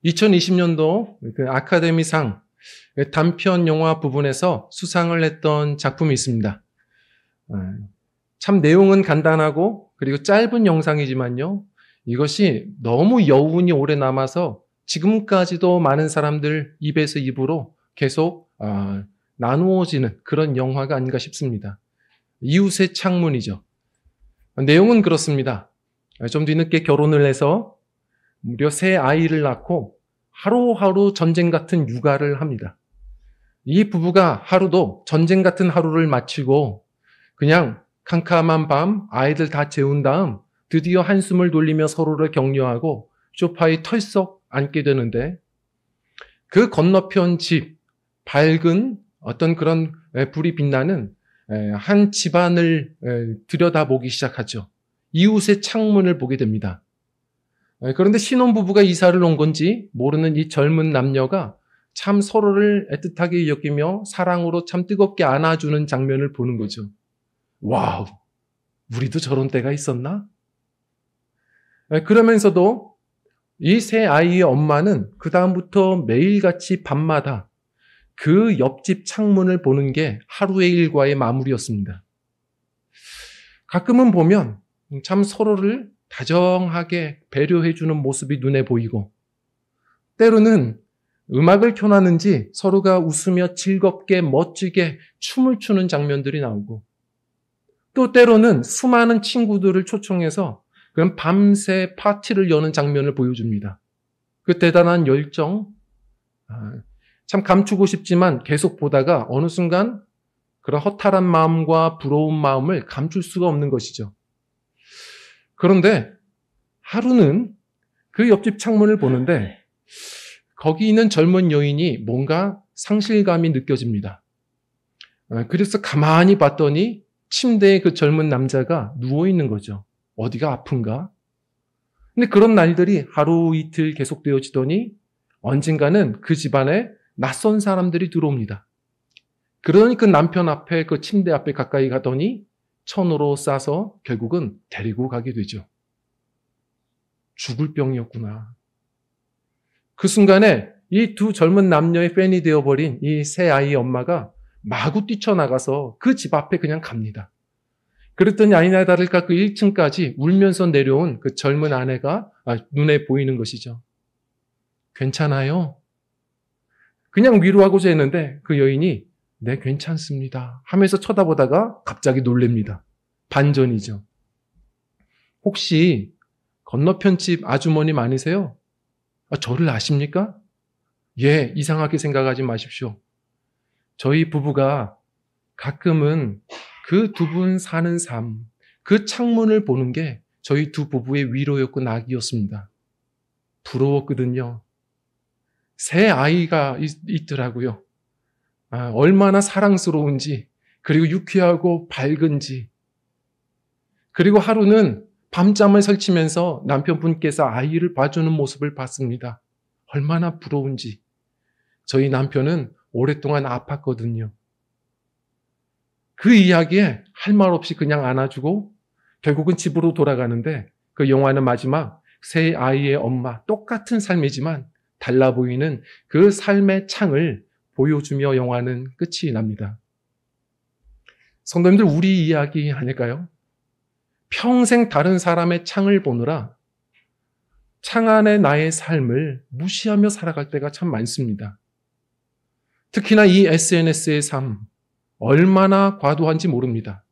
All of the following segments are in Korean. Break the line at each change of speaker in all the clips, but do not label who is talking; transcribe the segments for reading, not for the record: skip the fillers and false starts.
2020년도 그 아카데미상 단편 영화 부분에서 수상을 했던 작품이 있습니다. 참 내용은 간단하고 그리고 짧은 영상이지만요. 이것이 너무 여운이 오래 남아서 지금까지도 많은 사람들 입에서 입으로 계속 나누어지는 그런 영화가 아닌가 싶습니다. 이웃의 창문이죠. 내용은 그렇습니다. 좀 뒤늦게 결혼을 해서 무려 3아이를 낳고 하루하루 전쟁 같은 육아를 합니다. 이 부부가 하루도 전쟁 같은 하루를 마치고 그냥 캄캄한 밤 아이들 다 재운 다음 드디어 한숨을 돌리며 서로를 격려하고 소파에 털썩 앉게 되는데 그 건너편 집 밝은 어떤 그런 불이 빛나는 한 집안을 들여다보기 시작하죠. 이웃의 창문을 보게 됩니다. 그런데 신혼부부가 이사를 온 건지 모르는 이 젊은 남녀가 참 서로를 애틋하게 여기며 사랑으로 참 뜨겁게 안아주는 장면을 보는 거죠. 와우, 우리도 저런 때가 있었나? 그러면서도 이 3아이의 엄마는 그 다음부터 매일같이 밤마다 그 옆집 창문을 보는 게 하루의 일과의 마무리였습니다. 가끔은 보면 참 서로를 다정하게 배려해주는 모습이 눈에 보이고 때로는 음악을 켜놨는지 서로가 웃으며 즐겁게 멋지게 춤을 추는 장면들이 나오고 또 때로는 수많은 친구들을 초청해서 그런 밤새 파티를 여는 장면을 보여줍니다. 그 대단한 열정, 참 감추고 싶지만 계속 보다가 어느 순간 그런 허탈한 마음과 부러운 마음을 감출 수가 없는 것이죠. 그런데 하루는 그 옆집 창문을 보는데 거기 있는 젊은 여인이 뭔가 상실감이 느껴집니다. 그래서 가만히 봤더니 침대에 그 젊은 남자가 누워있는 거죠. 어디가 아픈가? 근데 그런 날들이 하루 이틀 계속되어지더니 언젠가는 그 집안에 낯선 사람들이 들어옵니다. 그러니 그 남편 앞에 그 침대 앞에 가까이 가더니 천으로 싸서 결국은 데리고 가게 되죠. 죽을 병이었구나. 그 순간에 이 두 젊은 남녀의 팬이 되어버린 이 3아이의 엄마가 마구 뛰쳐나가서 그 집 앞에 그냥 갑니다. 그랬더니 아니나 다를까 그 1층까지 울면서 내려온 그 젊은 아내가 눈에 보이는 것이죠. 괜찮아요? 그냥 위로하고자 했는데 그 여인이 네, 괜찮습니다 하면서 쳐다보다가 갑자기 놀랍니다. 반전이죠. 혹시 건너편 집 아주머님 아니세요? 저를 아십니까? 예, 이상하게 생각하지 마십시오. 저희 부부가 가끔은 그 두 분 사는 삶, 그 창문을 보는 게 저희 두 부부의 위로였고 낙이었습니다. 부러웠거든요. 3아이가 있더라고요. 얼마나 사랑스러운지, 그리고 유쾌하고 밝은지. 그리고 하루는 밤잠을 설치면서 남편분께서 아이를 봐주는 모습을 봤습니다. 얼마나 부러운지. 저희 남편은 오랫동안 아팠거든요. 그 이야기에 할 말 없이 그냥 안아주고 결국은 집으로 돌아가는데 그 영화는 마지막 3아이의 엄마, 똑같은 삶이지만 달라 보이는 그 삶의 창을 보여주며 영화는 끝이 납니다. 성도님들, 우리 이야기 아닐까요? 평생 다른 사람의 창을 보느라 창 안에 나의 삶을 무시하며 살아갈 때가 참 많습니다. 특히나 이 SNS의 삶, 얼마나 과도한지 모릅니다.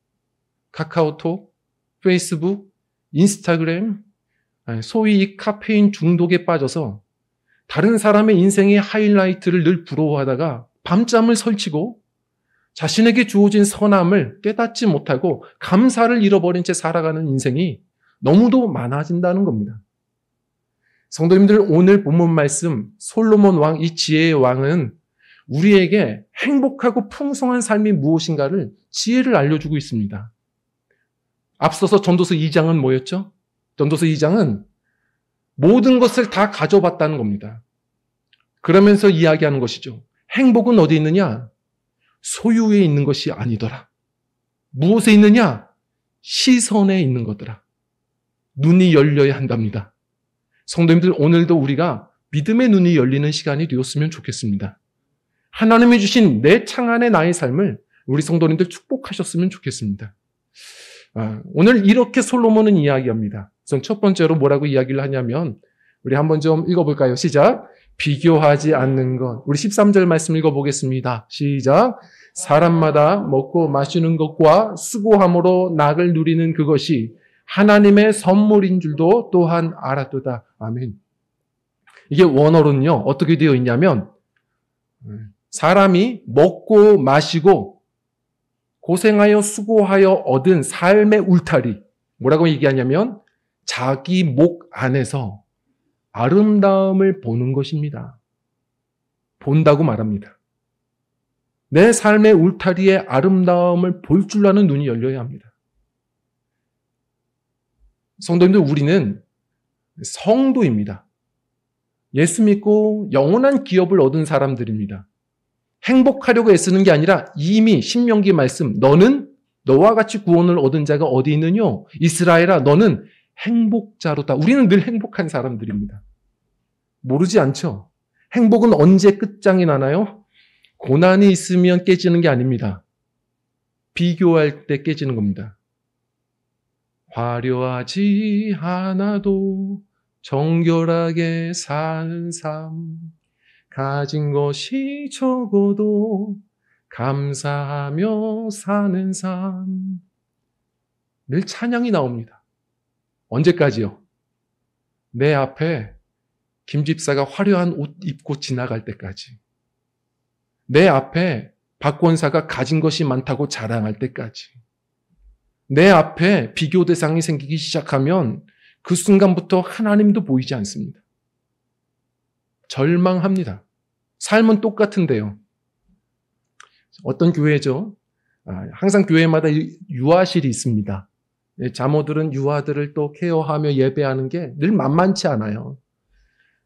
카카오톡, 페이스북, 인스타그램, 소위 이 카페인 중독에 빠져서 다른 사람의 인생의 하이라이트를 늘 부러워하다가 밤잠을 설치고 자신에게 주어진 선함을 깨닫지 못하고 감사를 잃어버린 채 살아가는 인생이 너무도 많아진다는 겁니다. 성도님들, 오늘 본문 말씀 솔로몬 왕, 이 지혜의 왕은 우리에게 행복하고 풍성한 삶이 무엇인가를 지혜를 알려주고 있습니다. 앞서서 전도서 2장은 뭐였죠? 전도서 2장은 모든 것을 다 가져봤다는 겁니다. 그러면서 이야기하는 것이죠. 행복은 어디 있느냐? 소유에 있는 것이 아니더라. 무엇에 있느냐? 시선에 있는 거더라. 눈이 열려야 한답니다. 성도님들, 오늘도 우리가 믿음의 눈이 열리는 시간이 되었으면 좋겠습니다. 하나님이 주신 내 창안의 나의 삶을 우리 성도님들 축복하셨으면 좋겠습니다. 오늘 이렇게 솔로몬은 이야기합니다. 우선 첫 번째로 뭐라고 이야기를 하냐면 우리 한번 좀 읽어볼까요? 시작. 비교하지 않는 것. 우리 13절 말씀 읽어보겠습니다. 시작. 사람마다 먹고 마시는 것과 수고함으로 낙을 누리는 그것이 하나님의 선물인 줄도 또한 알았도다. 아멘. 이게 원어로는요, 어떻게 되어 있냐면 사람이 먹고 마시고 고생하여 수고하여 얻은 삶의 울타리. 뭐라고 얘기하냐면 자기 목 안에서 아름다움을 보는 것입니다. 본다고 말합니다. 내 삶의 울타리의 아름다움을 볼 줄 아는 눈이 열려야 합니다. 성도님들, 우리는 성도입니다. 예수 믿고 영원한 기업을 얻은 사람들입니다. 행복하려고 애쓰는 게 아니라 이미 신명기 말씀, 너는 너와 같이 구원을 얻은 자가 어디 있느냐? 이스라엘아, 너는 행복자로다. 우리는 늘 행복한 사람들입니다. 모르지 않죠? 행복은 언제 끝장이 나나요? 고난이 있으면 깨지는 게 아닙니다. 비교할 때 깨지는 겁니다. 화려하지 않아도 정결하게 사는 삶, 가진 것이 적어도 감사하며 사는 삶. 늘 찬양이 나옵니다. 언제까지요? 내 앞에 김 집사가 화려한 옷 입고 지나갈 때까지. 내 앞에 박 권사가 가진 것이 많다고 자랑할 때까지. 내 앞에 비교 대상이 생기기 시작하면 그 순간부터 하나님도 보이지 않습니다. 절망합니다. 삶은 똑같은데요. 어떤 교회죠? 항상 교회마다 유아실이 있습니다. 자모들은 유아들을 또 케어하며 예배하는 게 늘 만만치 않아요.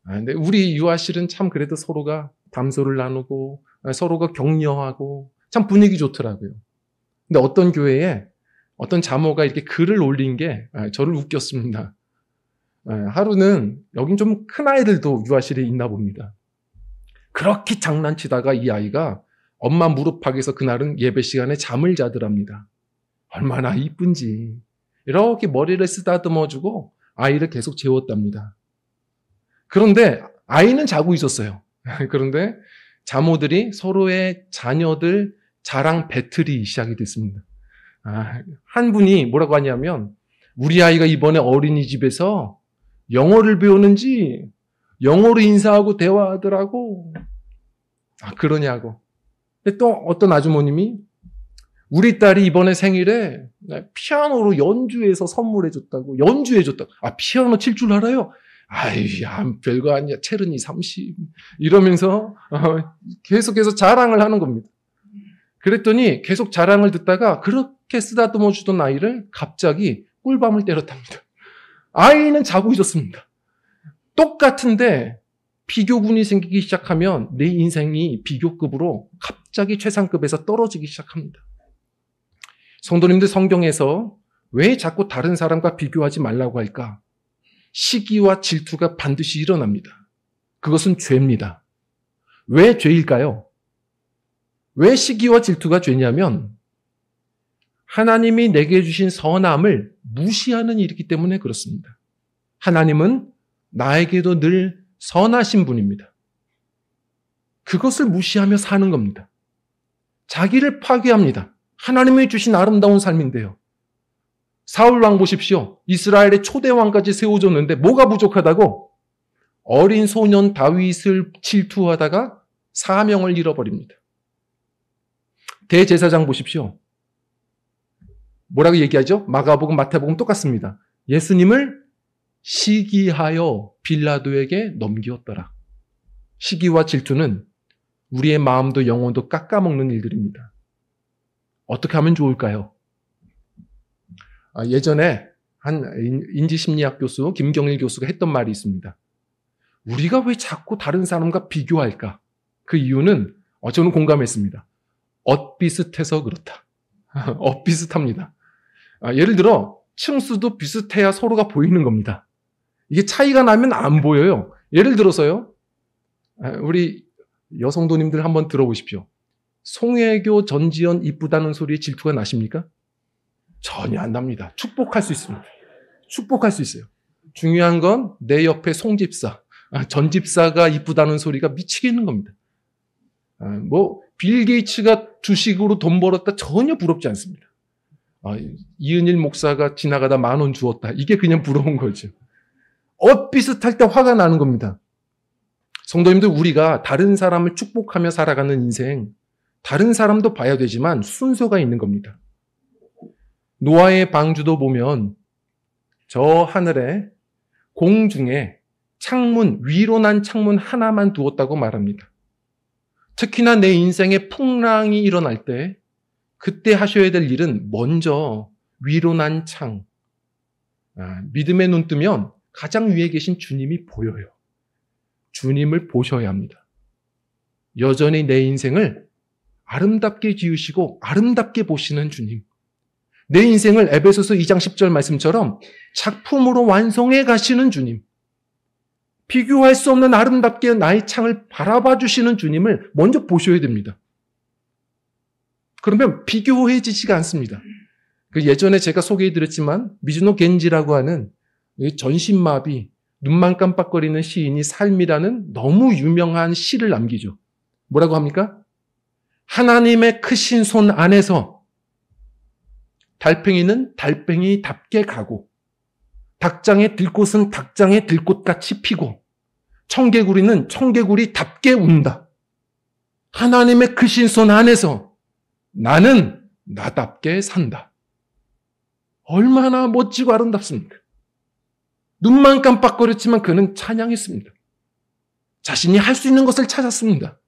근데 우리 유아실은 참 그래도 서로가 담소를 나누고 서로가 격려하고 참 분위기 좋더라고요. 근데 어떤 교회에 어떤 자모가 이렇게 글을 올린 게 저를 웃겼습니다. 하루는 여긴 좀 큰 아이들도 유아실에 있나 봅니다. 그렇게 장난치다가 이 아이가 엄마 무릎팍에서 그날은 예배 시간에 잠을 자더랍니다. 얼마나 이쁜지. 이렇게 머리를 쓰다듬어주고 아이를 계속 재웠답니다. 그런데 아이는 자고 있었어요. 그런데 자모들이 서로의 자녀들 자랑 배틀이 시작이 됐습니다. 한 분이 뭐라고 하냐면 우리 아이가 이번에 어린이집에서 영어를 배우는지 영어로 인사하고 대화하더라고. 그러냐고. 근데 또 어떤 아주머님이 우리 딸이 이번에 생일에 피아노로 연주해서 선물해줬다고. 연주해줬다고. 피아노 칠 줄 알아요? 별거 아니야. 체르니 30. 이러면서 계속해서 자랑을 하는 겁니다. 그랬더니 계속 자랑을 듣다가 그렇게 쓰다듬어 주던 아이를 갑자기 꿀밤을 때렸답니다. 아이는 자고 있었습니다. 똑같은데 비교군이 생기기 시작하면 내 인생이 비교급으로 갑자기 최상급에서 떨어지기 시작합니다. 성도님들, 성경에서 왜 자꾸 다른 사람과 비교하지 말라고 할까? 시기와 질투가 반드시 일어납니다. 그것은 죄입니다. 왜 죄일까요? 왜 시기와 질투가 죄냐면 하나님이 내게 주신 선함을 무시하는 일이기 때문에 그렇습니다. 하나님은 나에게도 늘 선하신 분입니다. 그것을 무시하며 사는 겁니다. 자기를 파괴합니다. 하나님이 주신 아름다운 삶인데요. 사울 왕 보십시오. 이스라엘의 초대 왕까지 세워줬는데 뭐가 부족하다고? 어린 소년 다윗을 질투하다가 사명을 잃어버립니다. 대제사장 보십시오. 뭐라고 얘기하죠? 마가복음, 마태복음 똑같습니다. 예수님을 시기하여 빌라도에게 넘기었더라. 시기와 질투는 우리의 마음도 영혼도 깎아먹는 일들입니다. 어떻게 하면 좋을까요? 예전에 한 인지심리학 교수, 김경일 교수가 했던 말이 있습니다. 우리가 왜 자꾸 다른 사람과 비교할까? 그 이유는 저는 공감했습니다. 엇비슷해서 그렇다. 엇비슷합니다. 예를 들어 층수도 비슷해야 서로가 보이는 겁니다. 이게 차이가 나면 안 보여요. 예를 들어서요. 우리 여성도님들 한번 들어보십시오. 송혜교, 전지현 이쁘다는 소리에 질투가 나십니까? 전혀 안 납니다. 축복할 수 있습니다. 축복할 수 있어요. 중요한 건 내 옆에 송집사, 전집사가 이쁘다는 소리가 미치겠는 겁니다. 빌 게이츠가 주식으로 돈 벌었다 전혀 부럽지 않습니다. 이은일 목사가 지나가다 10,000원 주었다. 이게 그냥 부러운 거죠. 엇비슷할 때 화가 나는 겁니다. 성도님들, 우리가 다른 사람을 축복하며 살아가는 인생, 다른 사람도 봐야 되지만 순서가 있는 겁니다. 노아의 방주도 보면 저 하늘에 공중에 창문, 위로 난 창문 하나만 두었다고 말합니다. 특히나 내 인생에 풍랑이 일어날 때 그때 하셔야 될 일은 먼저 위로 난 창, 믿음의 눈 뜨면 가장 위에 계신 주님이 보여요. 주님을 보셔야 합니다. 여전히 내 인생을 아름답게 지으시고 아름답게 보시는 주님. 내 인생을 에베소서 2장 10절 말씀처럼 작품으로 완성해 가시는 주님. 비교할 수 없는 아름답게 나의 창을 바라봐 주시는 주님을 먼저 보셔야 됩니다. 그러면 비교해지지가 않습니다. 예전에 제가 소개해드렸지만 미즈노 겐지라고 하는 전신마비, 눈만 깜빡거리는 시인이 삶이라는 너무 유명한 시를 남기죠. 뭐라고 합니까? 하나님의 크신 손 안에서 달팽이는 달팽이답게 가고 닭장의 들꽃은 닭장의 들꽃같이 피고 청개구리는 청개구리답게 운다. 하나님의 크신 손 안에서 나는 나답게 산다. 얼마나 멋지고 아름답습니까? 눈만 깜빡거렸지만 그는 찬양했습니다. 자신이 할 수 있는 것을 찾았습니다.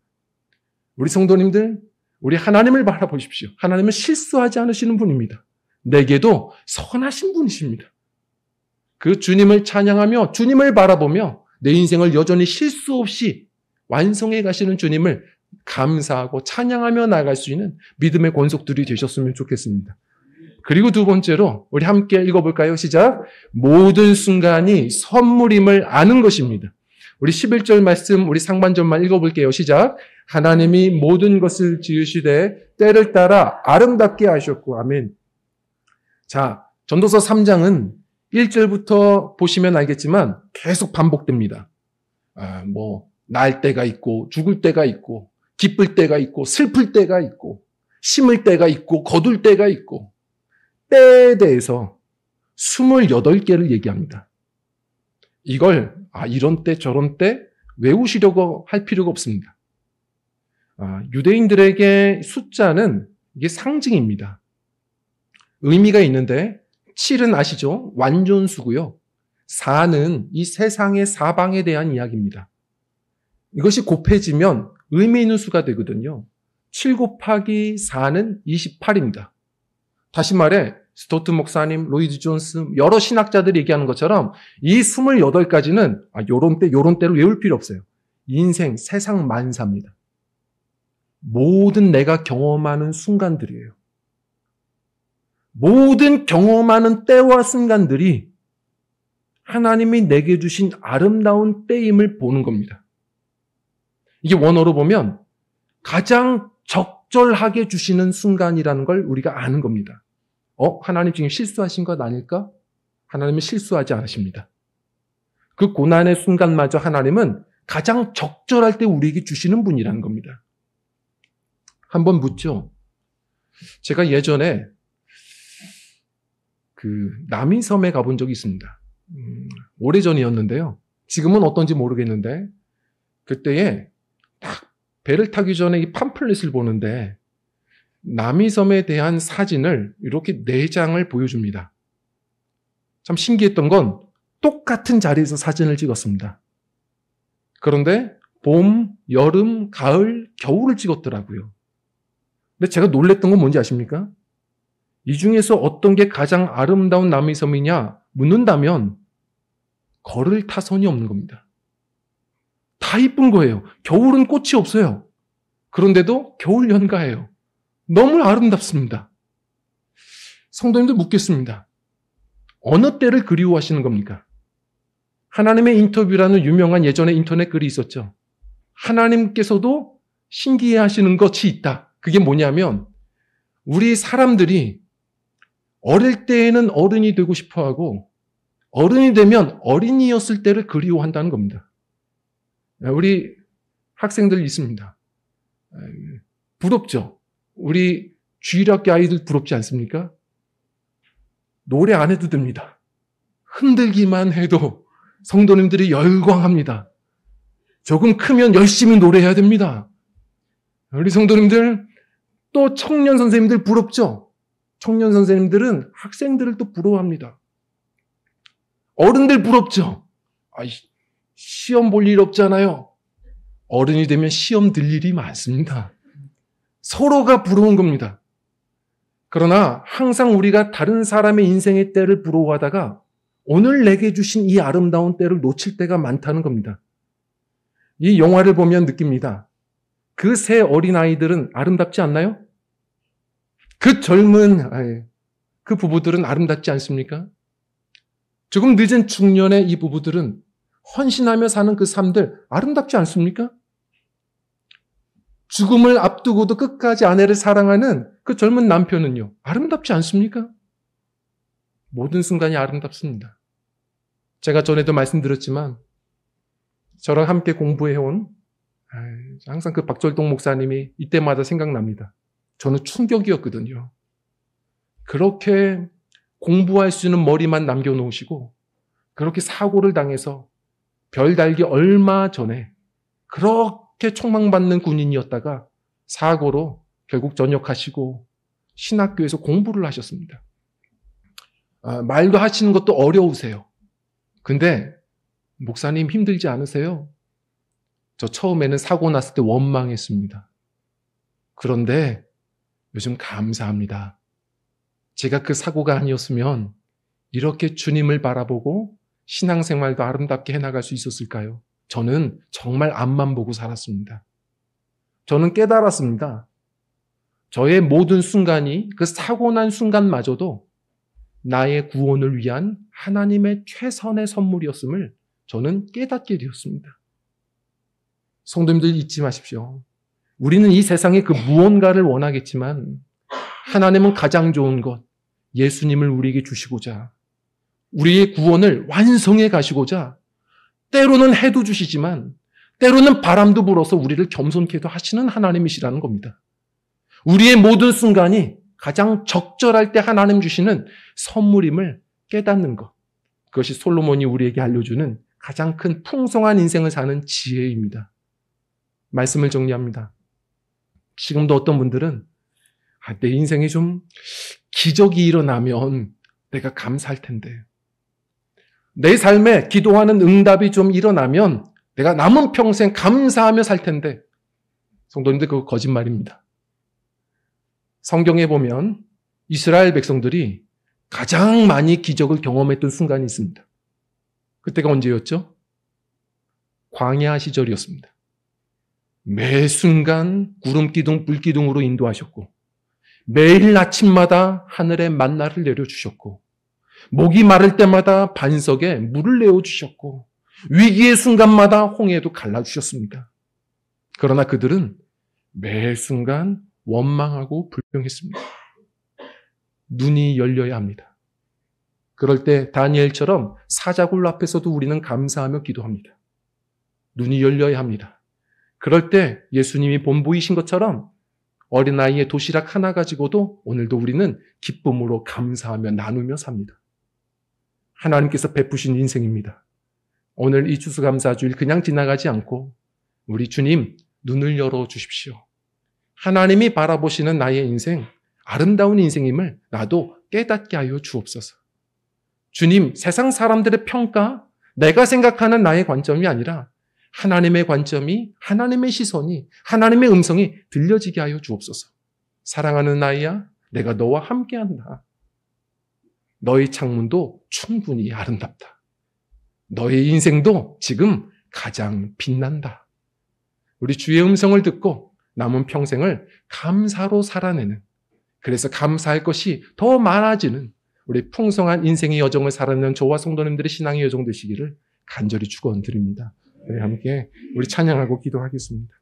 우리 성도님들, 우리 하나님을 바라보십시오. 하나님은 실수하지 않으시는 분입니다. 내게도 선하신 분이십니다. 그 주님을 찬양하며 주님을 바라보며 내 인생을 여전히 실수 없이 완성해 가시는 주님을 감사하고 찬양하며 나아갈 수 있는 믿음의 권속들이 되셨으면 좋겠습니다. 그리고 두 번째로 우리 함께 읽어볼까요? 시작. 모든 순간이 선물임을 아는 것입니다. 우리 11절 말씀 우리 상반절만 읽어볼게요. 시작. 하나님이 모든 것을 지으시되 때를 따라 아름답게 하셨고. 아멘. 자, 전도서 3장은 1절부터 보시면 알겠지만 계속 반복됩니다. 날 때가 있고 죽을 때가 있고 기쁠 때가 있고 슬플 때가 있고 심을 때가 있고 거둘 때가 있고 때에 대해서 28개를 얘기합니다. 이걸 이런 때 저런 때 외우시려고 할 필요가 없습니다. 유대인들에게 숫자는 이게 상징입니다. 의미가 있는데 7은 아시죠? 완전수고요. 4는 이 세상의 사방에 대한 이야기입니다. 이것이 곱해지면 의미 있는 수가 되거든요. 7 곱하기 4는 28입니다. 다시 말해 스토트 목사님, 로이드 존스 여러 신학자들이 얘기하는 것처럼 이 28가지는 요런 때를 외울 필요 없어요. 인생, 세상 만사입니다. 모든 내가 경험하는 순간들이에요. 모든 경험하는 때와 순간들이 하나님이 내게 주신 아름다운 때임을 보는 겁니다. 이게 원어로 보면 가장 적절하게 주시는 순간이라는 걸 우리가 아는 겁니다. 하나님 지금 실수하신 것 아닐까? 하나님은 실수하지 않으십니다. 그 고난의 순간마저 하나님은 가장 적절할 때 우리에게 주시는 분이라는 겁니다. 한번 묻죠. 제가 예전에 남이섬에 가본 적이 있습니다. 오래전이었는데요. 지금은 어떤지 모르겠는데 그때에 딱 배를 타기 전에 이 팜플렛을 보는데 남이섬에 대한 사진을 이렇게 4장을 보여줍니다. 참 신기했던 건 똑같은 자리에서 사진을 찍었습니다. 그런데 봄, 여름, 가을, 겨울을 찍었더라고요. 근데 제가 놀랬던 건 뭔지 아십니까? 이 중에서 어떤 게 가장 아름다운 남이섬이냐 묻는다면 걸을 타선이 없는 겁니다. 다 이쁜 거예요. 겨울은 꽃이 없어요. 그런데도 겨울 연가예요. 너무 아름답습니다. 성도님들 묻겠습니다. 어느 때를 그리워하시는 겁니까? 하나님의 인터뷰라는 유명한 예전에 인터넷 글이 있었죠. 하나님께서도 신기해 하시는 것이 있다. 그게 뭐냐면 우리 사람들이 어릴 때에는 어른이 되고 싶어 하고 어른이 되면 어린이였을 때를 그리워한다는 겁니다. 우리 학생들 있습니다. 부럽죠? 우리 주일학교 아이들 부럽지 않습니까? 노래 안 해도 됩니다. 흔들기만 해도 성도님들이 열광합니다. 조금 크면 열심히 노래해야 됩니다. 우리 성도님들, 또 청년 선생님들 부럽죠? 청년 선생님들은 학생들을 또 부러워합니다. 어른들 부럽죠? 시험 볼 일 없잖아요. 어른이 되면 시험 들 일이 많습니다. 서로가 부러운 겁니다. 그러나 항상 우리가 다른 사람의 인생의 때를 부러워하다가 오늘 내게 주신 이 아름다운 때를 놓칠 때가 많다는 겁니다. 이 영화를 보면 느낍니다. 그 세 어린아이들은 아름답지 않나요? 그 젊은 그 부부들은 아름답지 않습니까? 조금 늦은 중년의 이 부부들은 헌신하며 사는 그 삶들 아름답지 않습니까? 죽음을 앞두고도 끝까지 아내를 사랑하는 그 젊은 남편은요, 아름답지 않습니까? 모든 순간이 아름답습니다. 제가 전에도 말씀드렸지만 저랑 함께 공부해온 항상 그 박절동 목사님이 이때마다 생각납니다. 저는 충격이었거든요. 그렇게 공부할 수 있는 머리만 남겨놓으시고 그렇게 사고를 당해서 별 달기 얼마 전에 그렇게 총망받는 군인이었다가 사고로 결국 전역하시고 신학교에서 공부를 하셨습니다. 말도 하시는 것도 어려우세요. 근데 목사님 힘들지 않으세요? 저 처음에는 사고 났을 때 원망했습니다. 그런데 요즘 감사합니다. 제가 그 사고가 아니었으면 이렇게 주님을 바라보고 신앙생활도 아름답게 해나갈 수 있었을까요? 저는 정말 앞만 보고 살았습니다. 저는 깨달았습니다. 저의 모든 순간이 그 사고 난 순간마저도 나의 구원을 위한 하나님의 최선의 선물이었음을 저는 깨닫게 되었습니다. 성도님들 잊지 마십시오. 우리는 이 세상에 그 무언가를 원하겠지만 하나님은 가장 좋은 것, 예수님을 우리에게 주시고자 우리의 구원을 완성해 가시고자 때로는 해도 주시지만 때로는 바람도 불어서 우리를 겸손케도 하시는 하나님이시라는 겁니다. 우리의 모든 순간이 가장 적절할 때 하나님 주시는 선물임을 깨닫는 것. 그것이 솔로몬이 우리에게 알려주는 가장 큰 풍성한 인생을 사는 지혜입니다. 말씀을 정리합니다. 지금도 어떤 분들은 내 인생에 좀 기적이 일어나면 내가 감사할 텐데, 내 삶에 기도하는 응답이 좀 일어나면 내가 남은 평생 감사하며 살 텐데, 성도님들 그거 거짓말입니다. 성경에 보면 이스라엘 백성들이 가장 많이 기적을 경험했던 순간이 있습니다. 그때가 언제였죠? 광야 시절이었습니다. 매 순간 구름기둥, 불기둥으로 인도하셨고 매일 아침마다 하늘에 만나를 내려주셨고 목이 마를 때마다 반석에 물을 내어주셨고 위기의 순간마다 홍해도 갈라주셨습니다. 그러나 그들은 매 순간 원망하고 불평했습니다. 눈이 열려야 합니다. 그럴 때 다니엘처럼 사자굴 앞에서도 우리는 감사하며 기도합니다. 눈이 열려야 합니다. 그럴 때 예수님이 본보이신 것처럼 어린아이의 도시락 하나 가지고도 오늘도 우리는 기쁨으로 감사하며 나누며 삽니다. 하나님께서 베푸신 인생입니다. 오늘 이 추수감사주일 그냥 지나가지 않고 우리 주님 눈을 열어주십시오. 하나님이 바라보시는 나의 인생, 아름다운 인생임을 나도 깨닫게 하여 주옵소서. 주님, 세상 사람들의 평가, 내가 생각하는 나의 관점이 아니라 하나님의 관점이, 하나님의 시선이, 하나님의 음성이 들려지게 하여 주옵소서. 사랑하는 아이야, 내가 너와 함께한다. 너의 창문도 충분히 아름답다. 너의 인생도 지금 가장 빛난다. 우리 주의 음성을 듣고 남은 평생을 감사로 살아내는, 그래서 감사할 것이 더 많아지는 우리 풍성한 인생의 여정을 살아내는 저와 성도님들의 신앙의 여정 되시기를 간절히 축원드립니다. 우리 함께 우리 찬양하고 기도하겠습니다.